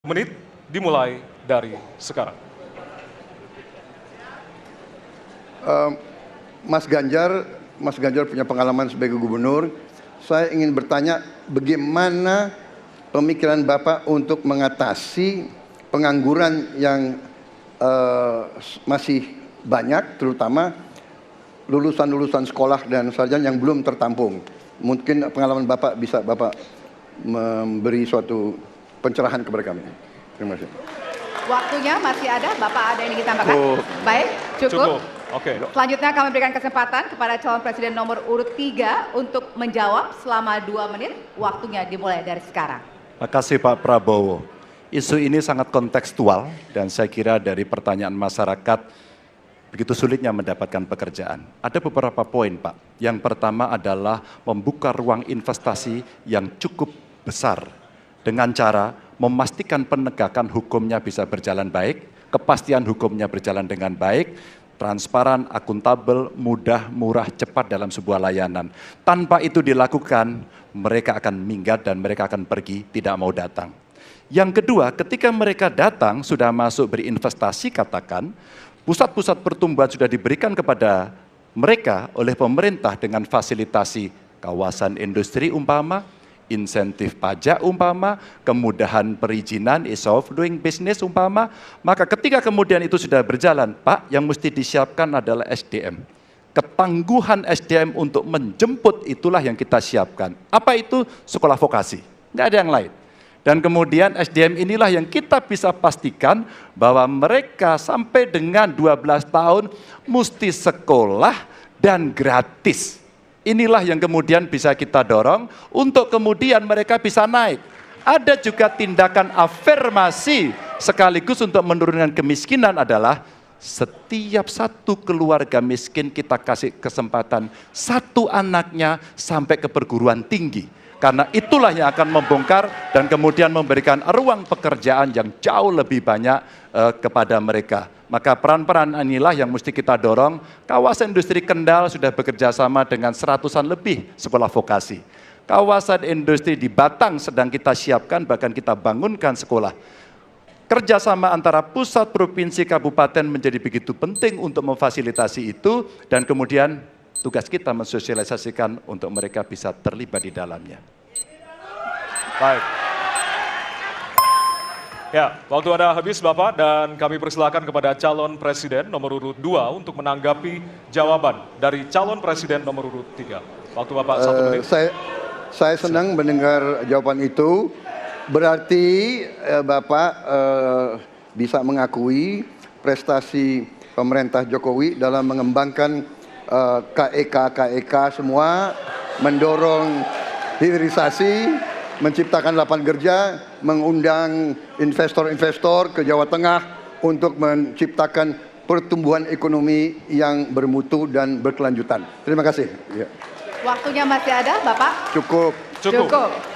Menit dimulai dari sekarang. Mas Ganjar punya pengalaman sebagai gubernur. Saya ingin bertanya, bagaimana pemikiran Bapak untuk mengatasi pengangguran yang masih banyak, terutama lulusan-lulusan sekolah dan sarjana yang belum tertampung. Mungkin pengalaman Bapak bisa Bapak memberi suatu pencerahan kepada kami. Terima kasih. Waktunya masih ada, Bapak ada yang ingin ditambahkan? Baik, cukup. Oke. Selanjutnya kami berikan kesempatan kepada calon presiden nomor urut 3 untuk menjawab selama 2 menit. Waktunya dimulai dari sekarang. Terima kasih Pak Prabowo. Isu ini sangat kontekstual dan saya kira dari pertanyaan masyarakat begitu sulitnya mendapatkan pekerjaan. Ada beberapa poin Pak. Yang pertama adalah membuka ruang investasi yang cukup besar dengan cara memastikan penegakan hukumnya bisa berjalan baik, kepastian hukumnya berjalan dengan baik, transparan, akuntabel, mudah, murah, cepat dalam sebuah layanan. Tanpa itu dilakukan, mereka akan minggat dan mereka akan pergi, tidak mau datang. Yang kedua, ketika mereka datang, sudah masuk berinvestasi katakan, pusat-pusat pertumbuhan sudah diberikan kepada mereka oleh pemerintah dengan fasilitasi kawasan industri umpama, insentif pajak umpama, kemudahan perizinan, ease of doing business umpama, maka ketika kemudian itu sudah berjalan, Pak, yang mesti disiapkan adalah SDM. Ketangguhan SDM untuk menjemput itulah yang kita siapkan. Apa itu? Sekolah vokasi, nggak ada yang lain. Dan kemudian SDM inilah yang kita bisa pastikan bahwa mereka sampai dengan 12 tahun mesti sekolah dan gratis. Inilah yang kemudian bisa kita dorong untuk kemudian mereka bisa naik. Ada juga tindakan afirmasi sekaligus untuk menurunkan kemiskinan adalah setiap satu keluarga miskin kita kasih kesempatan satu anaknya sampai ke perguruan tinggi. Karena itulah yang akan membongkar dan kemudian memberikan ruang pekerjaan yang jauh lebih banyak kepada mereka. Maka peran-peran inilah yang mesti kita dorong. Kawasan industri Kendal sudah bekerja sama dengan 100-an lebih sekolah vokasi. Kawasan industri di Batang sedang kita siapkan, bahkan kita bangunkan sekolah. Kerjasama antara pusat, provinsi, kabupaten menjadi begitu penting untuk memfasilitasi itu, dan kemudian tugas kita mensosialisasikan untuk mereka bisa terlibat di dalamnya. Baik. Ya, waktu Anda habis Bapak, dan kami persilakan kepada calon presiden nomor urut 2 untuk menanggapi jawaban dari calon presiden nomor urut 3. Waktu Bapak 1 menit. Saya senang mendengar jawaban itu. Berarti Bapak bisa mengakui prestasi pemerintah Jokowi dalam mengembangkan KEK semua, mendorong hilirisasi, menciptakan lapangan kerja, mengundang investor-investor ke Jawa Tengah untuk menciptakan pertumbuhan ekonomi yang bermutu dan berkelanjutan. Terima kasih. Ya. Waktunya masih ada, Bapak? Cukup.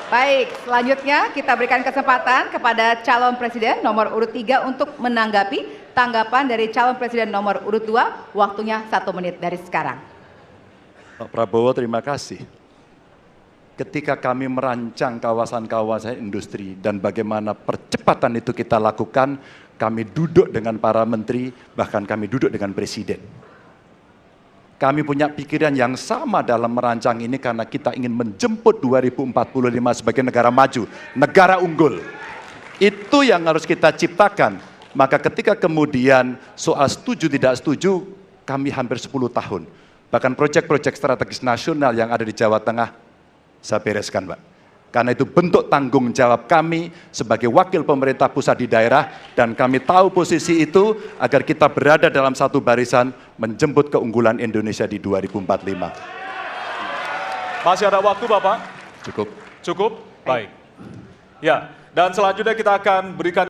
Baik, selanjutnya kita berikan kesempatan kepada calon presiden nomor urut 3 untuk menanggapi tanggapan dari calon presiden nomor urut 2. Waktunya 1 menit dari sekarang. Pak Prabowo, terima kasih. Ketika kami merancang kawasan-kawasan industri dan bagaimana percepatan itu kita lakukan, kami duduk dengan para menteri, bahkan kami duduk dengan presiden. Kami punya pikiran yang sama dalam merancang ini karena kita ingin menjemput 2045 sebagai negara maju, negara unggul. Itu yang harus kita ciptakan. Maka ketika kemudian soal setuju tidak setuju, kami hampir 10 tahun. Bahkan proyek-proyek strategis nasional yang ada di Jawa Tengah, saya bereskan Pak. Karena itu bentuk tanggung jawab kami sebagai wakil pemerintah pusat di daerah, dan kami tahu posisi itu agar kita berada dalam satu barisan menjemput keunggulan Indonesia di 2045. Masih ada waktu Bapak? Cukup. Cukup? Baik. Ya, dan selanjutnya kita akan berikan